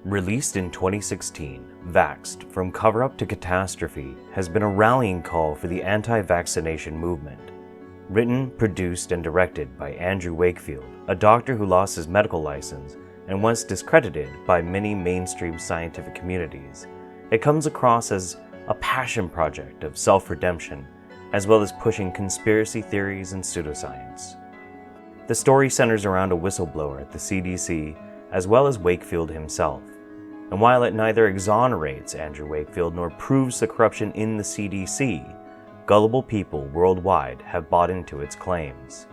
Released in 2016, VAXXED, From Cover-Up to Catastrophe, has been a rallying call for the anti-vaccination movement. Written, produced, and directed by Andrew Wakefield, a doctor who lost his medical license and was discredited by many mainstream scientific communities, it comes across as a passion project of self-redemption, as well as pushing conspiracy theories and pseudoscience. The story centers around a whistleblower at the CDC, as well as Wakefield himself. And while it neither exonerates Andrew Wakefield nor proves the corruption in the CDC, gullible people worldwide have bought into its claims.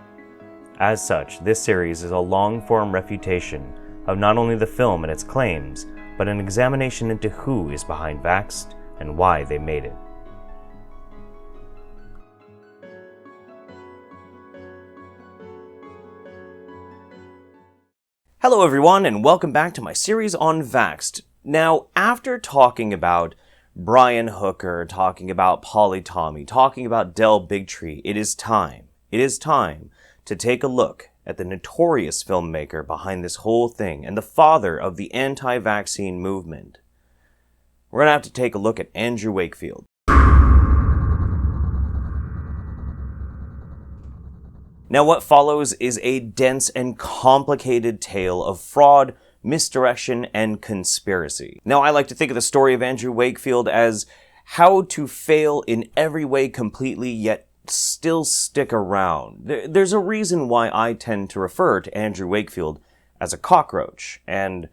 As such, this series is a long-form refutation of not only the film and its claims, but an examination into who is behind VAXXED and why they made it. Hello everyone, and welcome back to my series on VAXXED. Now, after talking about Brian Hooker, talking about Polly Tommy, talking about Del Bigtree, it is time to take a look at the notorious filmmaker behind this whole thing and the father of the anti-vaccine movement. We're going to have to take a look at Andrew Wakefield. Now, what follows is a dense and complicated tale of fraud, misdirection, and conspiracy. Now, I like to think of the story of Andrew Wakefield as how to fail in every way completely, yet still stick around. There's a reason why I tend to refer to Andrew Wakefield as a cockroach, and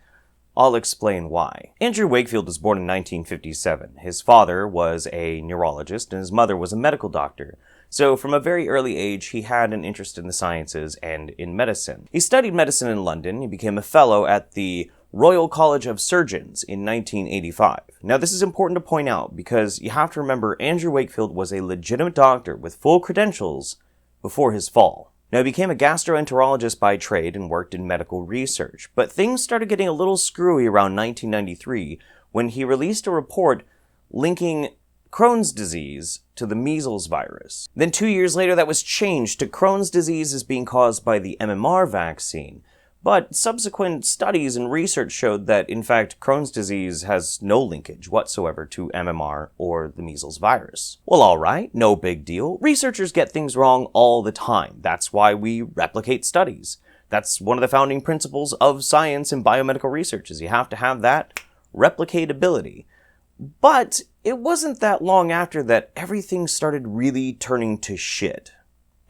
I'll explain why. Andrew Wakefield was born in 1957. His father was a neurologist, and his mother was a medical doctor. So from a very early age, he had an interest in the sciences and in medicine. He studied medicine in London. He became a fellow at the Royal College of Surgeons in 1985. Now, this is important to point out because you have to remember Andrew Wakefield was a legitimate doctor with full credentials before his fall. Now, he became a gastroenterologist by trade and worked in medical research, but things started getting a little screwy around 1993 when he released a report linking Crohn's disease to the measles virus. Then 2 years later, that was changed to Crohn's disease is being caused by the MMR vaccine. But subsequent studies and research showed that, in fact, Crohn's disease has no linkage whatsoever to MMR or the measles virus. Well, alright, no big deal. Researchers get things wrong all the time. That's why we replicate studies. That's one of the founding principles of science and biomedical research, is you have to have that replicatability. But it wasn't that long after that everything started really turning to shit.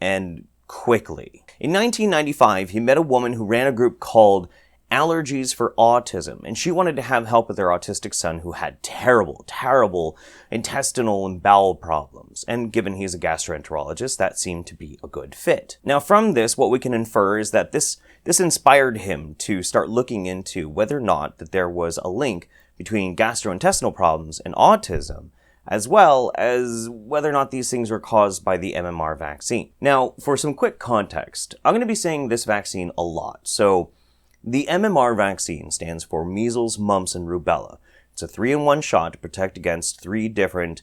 And quickly. In 1995, he met a woman who ran a group called Allergies for Autism, and she wanted to have help with their autistic son who had terrible intestinal and bowel problems. And given he's a gastroenterologist, that seemed to be a good fit. Now from this, what we can infer is that this inspired him to start looking into whether or not that there was a link between gastrointestinal problems and autism, as well as whether or not these things were caused by the MMR vaccine. Now, for some quick context, I'm going to be saying this vaccine a lot. So, the MMR vaccine stands for measles, mumps, and rubella. It's a 3-in-1 shot to protect against 3 different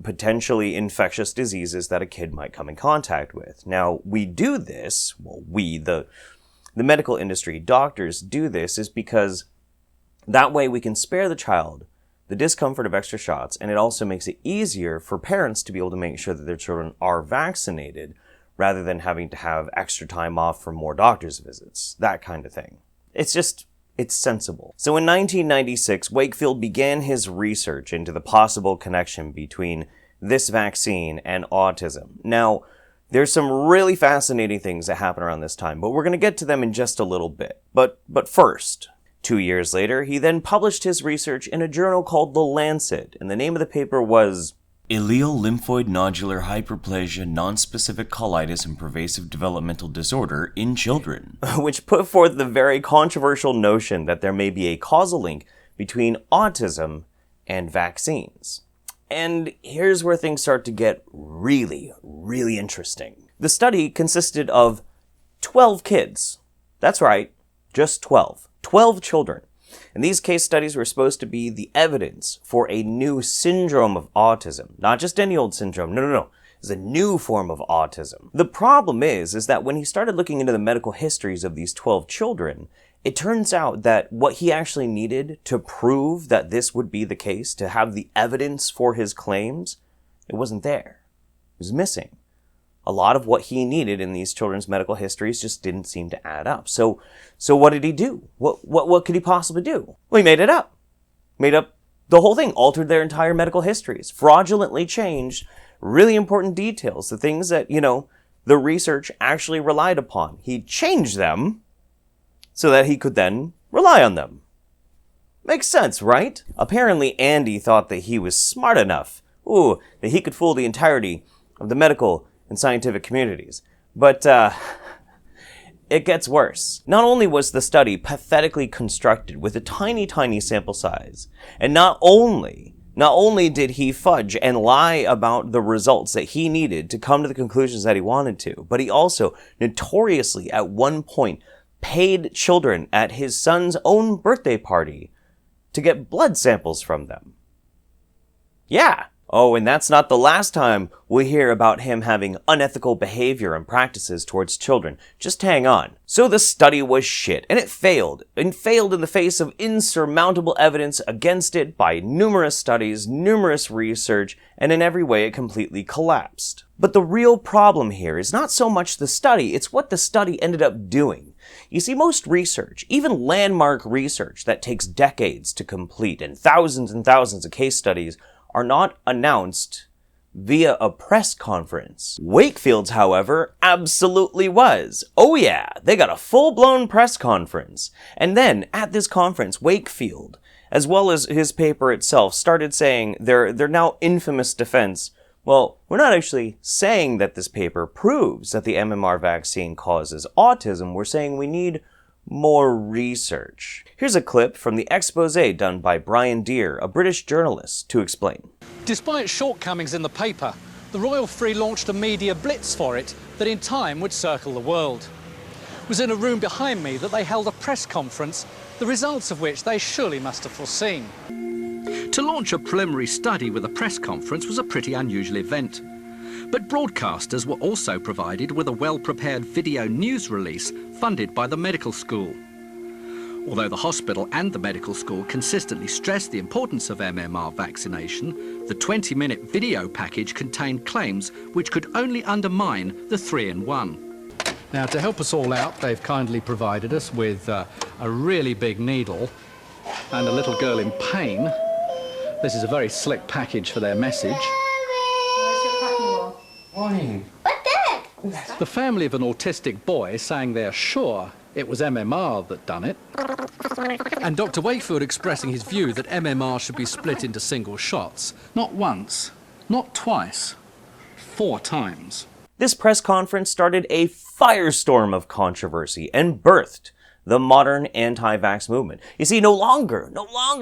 potentially infectious diseases that a kid might come in contact with. Now, we do this, well, the medical industry, doctors do this, is because that way we can spare the child the discomfort of extra shots, and it also makes it easier for parents to be able to make sure that their children are vaccinated rather than having to have extra time off for more doctor's visits, that kind of thing. It's sensible. So in 1996, Wakefield began his research into the possible connection between this vaccine and autism. Now, there's some really fascinating things that happen around this time, but we're going to get to them in just a little bit. But first, 2 years later, he then published his research in a journal called The Lancet, and the name of the paper was Ileal Lymphoid Nodular Hyperplasia Nonspecific Colitis and Pervasive Developmental Disorder in Children, which put forth the very controversial notion that there may be a causal link between autism and vaccines. And here's where things start to get really interesting. The study consisted of 12 kids. That's right, just 12. 12 children. And these case studies were supposed to be the evidence for a new syndrome of autism. Not just any old syndrome. No. It's a new form of autism. The problem is that when he started looking into the medical histories of these 12 children, It turns out that what he actually needed to prove that this would be the case, to have the evidence for his claims, it wasn't there. It was missing. A lot of what he needed in these children's medical histories just didn't seem to add up. So what did he do? What could he possibly do? Well, he made it up. Made up the whole thing, altered their entire medical histories, fraudulently changed really important details, the things that, the research actually relied upon. He changed them so that he could then rely on them. Makes sense, right? Apparently, Andy thought that he was smart enough, that he could fool the entirety of the medical and scientific communities. But, it gets worse. Not only was the study pathetically constructed with a tiny, tiny sample size, and not only did he fudge and lie about the results that he needed to come to the conclusions that he wanted to, but he also notoriously at one point paid children at his son's own birthday party to get blood samples from them. Yeah. Oh, and that's not the last time we hear about him having unethical behavior and practices towards children. Just hang on. So the study was shit, and it failed in the face of insurmountable evidence against it by numerous studies, numerous research, and in every way it completely collapsed. But the real problem here is not so much the study, it's what the study ended up doing. You see, most research, even landmark research that takes decades to complete and thousands of case studies, are not announced via a press conference. Wakefield's, however, absolutely was. Oh yeah, they got a full-blown press conference. And then, at this conference, Wakefield, as well as his paper itself, started saying their now infamous defense, well, we're not actually saying that this paper proves that the MMR vaccine causes autism, we're saying we need more research. Here's a clip from the expose done by Brian Deere, a British journalist, to explain. Despite shortcomings in the paper, the Royal Free launched a media blitz for it that in time would circle the world. It was in a room behind me that they held a press conference, the results of which they surely must have foreseen. To launch a preliminary study with a press conference was a pretty unusual event. But broadcasters were also provided with a well-prepared video news release funded by the medical school. Although the hospital and the medical school consistently stressed the importance of MMR vaccination, the 20-minute video package contained claims which could only undermine the 3-in-1. Now, to help us all out, they've kindly provided us with a really big needle and a little girl in pain. This is a very slick package for their message. Morning. What the heck? The family of an autistic boy saying they're sure it was MMR that done it. And Dr. Wakefield expressing his view that MMR should be split into single shots. Not once, not twice, 4 times. This press conference started a firestorm of controversy and birthed the modern anti-vax movement. You see, no longer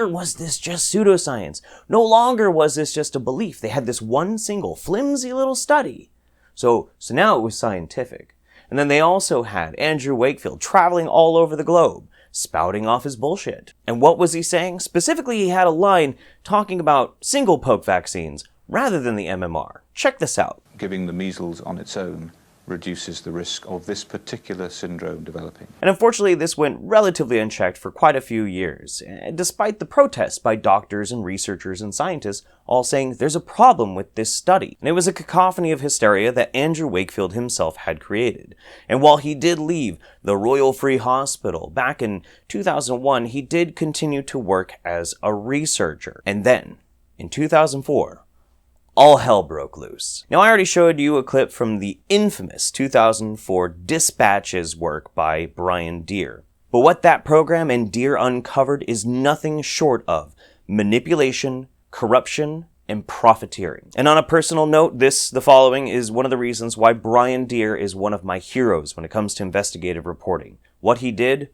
was this just pseudoscience. No longer was this just a belief. They had this one single flimsy little study. So now it was scientific. And then they also had Andrew Wakefield traveling all over the globe, spouting off his bullshit. And what was he saying? Specifically, he had a line talking about single poke vaccines rather than the MMR. Check this out. Giving the measles on its own reduces the risk of this particular syndrome developing. And unfortunately, this went relatively unchecked for quite a few years, despite the protests by doctors and researchers and scientists all saying there's a problem with this study. And it was a cacophony of hysteria that Andrew Wakefield himself had created. And while he did leave the Royal Free Hospital back in 2001, he did continue to work as a researcher. And then, in 2004, all hell broke loose. Now, I already showed you a clip from the infamous 2004 Dispatches work by Brian Deere. But what that program and Deere uncovered is nothing short of manipulation, corruption, and profiteering. And on a personal note, the following is one of the reasons why Brian Deere is one of my heroes when it comes to investigative reporting. What he did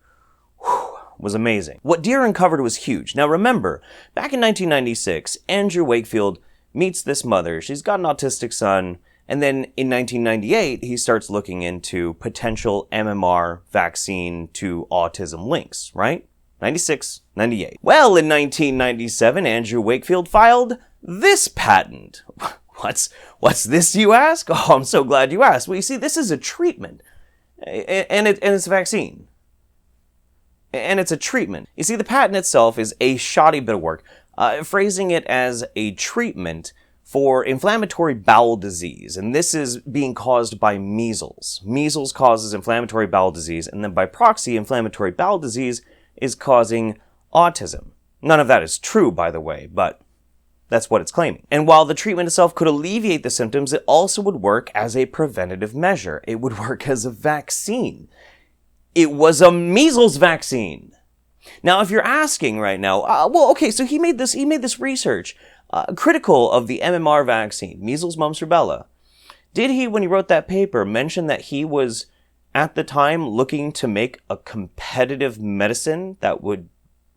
was amazing. What Deere uncovered was huge. Now remember, back in 1996, Andrew Wakefield meets this mother. She's got an autistic son. And then in 1998, he starts looking into potential MMR vaccine to autism links, right? 96, 98. Well, in 1997, Andrew Wakefield filed this patent. What's this, you ask? Oh, I'm so glad you asked. Well, you see, this is a treatment. And it's a vaccine. And it's a treatment. You see, the patent itself is a shoddy bit of work, phrasing it as a treatment for inflammatory bowel disease, and this is being caused by measles. Measles causes inflammatory bowel disease, and then by proxy, inflammatory bowel disease is causing autism. None of that is true, by the way, but that's what it's claiming. And while the treatment itself could alleviate the symptoms, it also would work as a preventative measure. It would work as a vaccine. It was a measles vaccine. Now, if you're asking right now, so he made this research critical of the MMR vaccine, measles, mumps, rubella. Did he, when he wrote that paper, mention that he was, at the time, looking to make a competitive medicine that would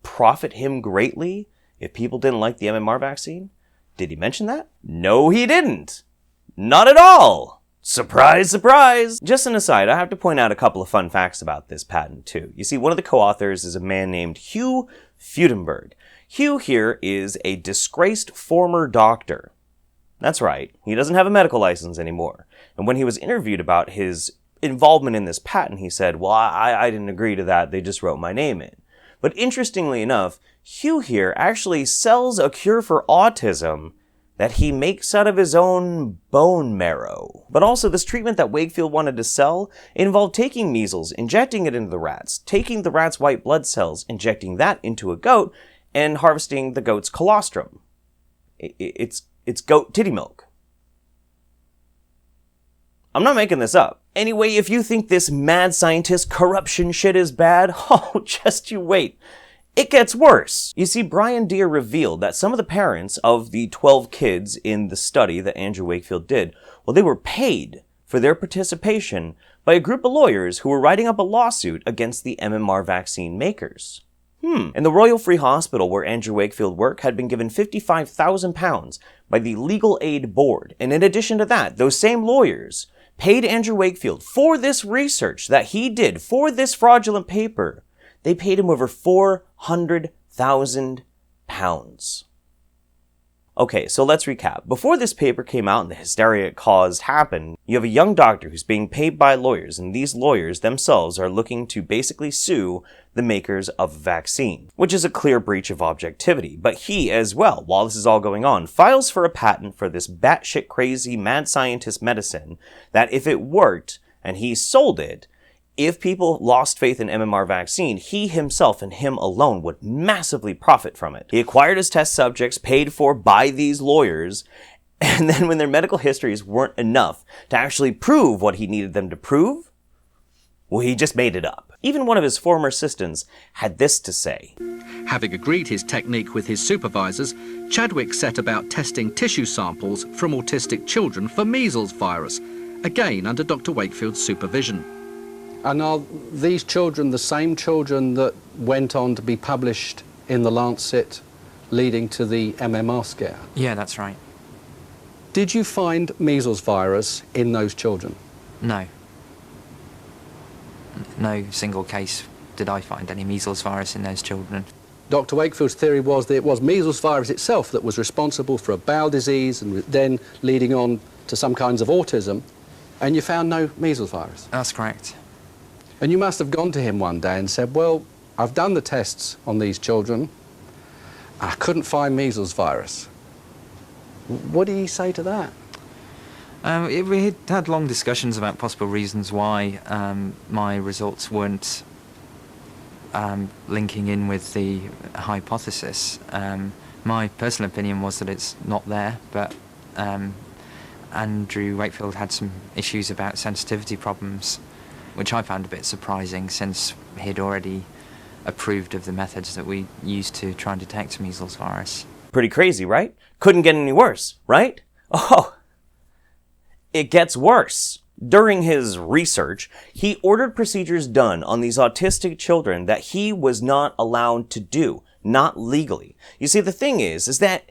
profit him greatly if people didn't like the MMR vaccine? Did he mention that? No, he didn't. Not at all. Surprise, surprise! Just an aside, I have to point out a couple of fun facts about this patent, too. You see, one of the co-authors is a man named Hugh Freudenberg. Hugh here is a disgraced former doctor. That's right, he doesn't have a medical license anymore. And when he was interviewed about his involvement in this patent, he said, well, I didn't agree to that, they just wrote my name in. But interestingly enough, Hugh here actually sells a cure for autism that he makes out of his own bone marrow. But also, this treatment that Wakefield wanted to sell involved taking measles, injecting it into the rats, taking the rat's white blood cells, injecting that into a goat, and harvesting the goat's colostrum. It's goat titty milk. I'm not making this up. Anyway, if you think this mad scientist corruption shit is bad, oh, just you wait. It gets worse. You see, Brian Deere revealed that some of the parents of the 12 kids in the study that Andrew Wakefield did, well, they were paid for their participation by a group of lawyers who were writing up a lawsuit against the MMR vaccine makers. And the Royal Free Hospital where Andrew Wakefield worked had been given £55,000 by the Legal Aid Board. And in addition to that, those same lawyers paid Andrew Wakefield for this research that he did, for this fraudulent paper. They paid him over £400,000. Okay, so let's recap. Before this paper came out and the hysteria it caused happened, you have a young doctor who's being paid by lawyers, and these lawyers themselves are looking to basically sue the makers of a vaccine, which is a clear breach of objectivity. But he, as well, while this is all going on, files for a patent for this batshit crazy mad scientist medicine that if it worked and he sold it, if people lost faith in MMR vaccine, he himself and him alone would massively profit from it. He acquired his test subjects paid for by these lawyers, and then when their medical histories weren't enough to actually prove what he needed them to prove, well, he just made it up. Even one of his former assistants had this to say. Having agreed his technique with his supervisors, Chadwick set about testing tissue samples from autistic children for measles virus, again under Dr. Wakefield's supervision. And are these children the same children that went on to be published in the Lancet leading to the MMR scare? Yeah, that's right. Did you find measles virus in those children? No. No single case did I find any measles virus in those children. Dr. Wakefield's theory was that it was measles virus itself that was responsible for a bowel disease and then leading on to some kinds of autism, and you found no measles virus. That's correct. And you must have gone to him one day and said, well, I've done the tests on these children. I couldn't find measles virus. What did he say to that? We had long discussions about possible reasons why my results weren't linking in with the hypothesis. My personal opinion was that it's not there, but Andrew Wakefield had some issues about sensitivity problems, which I found a bit surprising since he'd already approved of the methods that we used to try and detect measles virus. Pretty crazy, right? Couldn't get any worse, right? Oh, it gets worse. During his research, he ordered procedures done on these autistic children that he was not allowed to do, not legally. You see, the thing is that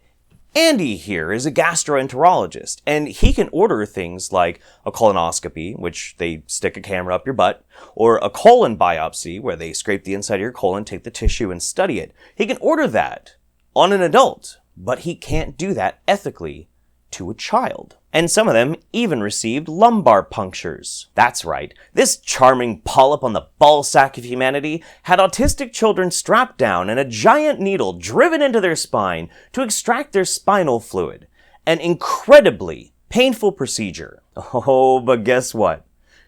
Andy here is a gastroenterologist, and he can order things like a colonoscopy, which they stick a camera up your butt, or a colon biopsy, where they scrape the inside of your colon, take the tissue, and study it. He can order that on an adult, but he can't do that ethically to a child. And some of them even received lumbar punctures. That's right, this charming polyp on the ballsack of humanity had autistic children strapped down and a giant needle driven into their spine to extract their spinal fluid. An incredibly painful procedure. Oh, but guess what?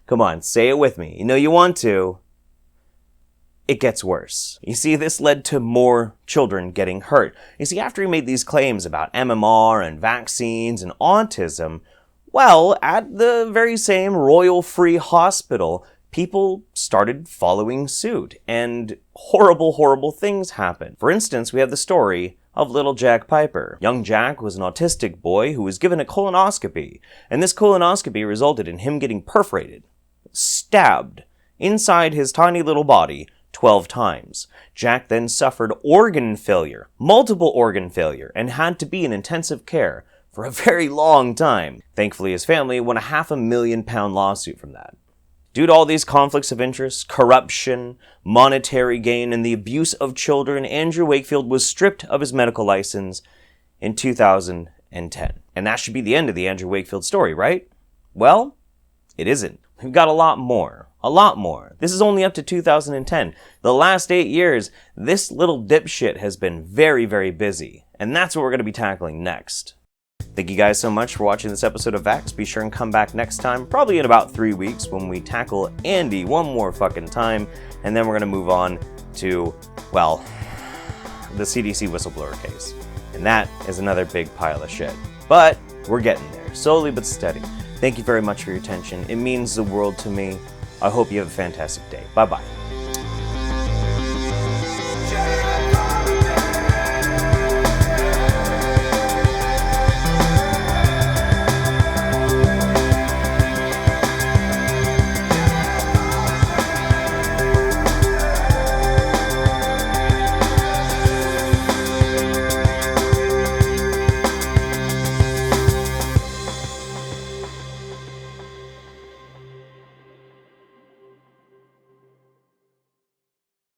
Come on, say it with me. You know you want to. It gets worse. You see, this led to more children getting hurt. You see, after he made these claims about MMR and vaccines and autism, well, at the very same Royal Free Hospital, people started following suit, and horrible, horrible things happened. For instance, we have the story of little Jack Piper. Young Jack was an autistic boy who was given a colonoscopy, and this colonoscopy resulted in him getting perforated, stabbed, inside his tiny little body 12 times. Jack then suffered organ failure, multiple organ failure, and had to be in intensive care for a very long time. Thankfully, his family won a £500,000 lawsuit from that. Due to all these conflicts of interest, corruption, monetary gain, and the abuse of children, Andrew Wakefield was stripped of his medical license in 2010. And that should be the end of the Andrew Wakefield story, right? Well, it isn't. We've got a lot more. A lot more. This is only up to 2010. The last 8 years, this little dipshit has been very, very busy. And that's what we're going to be tackling next. Thank you guys so much for watching this episode of VAXXED. Be sure and come back next time, probably in about 3 weeks, when we tackle Andy one more fucking time. And then we're going to move on to, well, the CDC whistleblower case. And that is another big pile of shit. But we're getting there, slowly but steady. Thank you very much for your attention. It means the world to me. I hope you have a fantastic day. Bye-bye.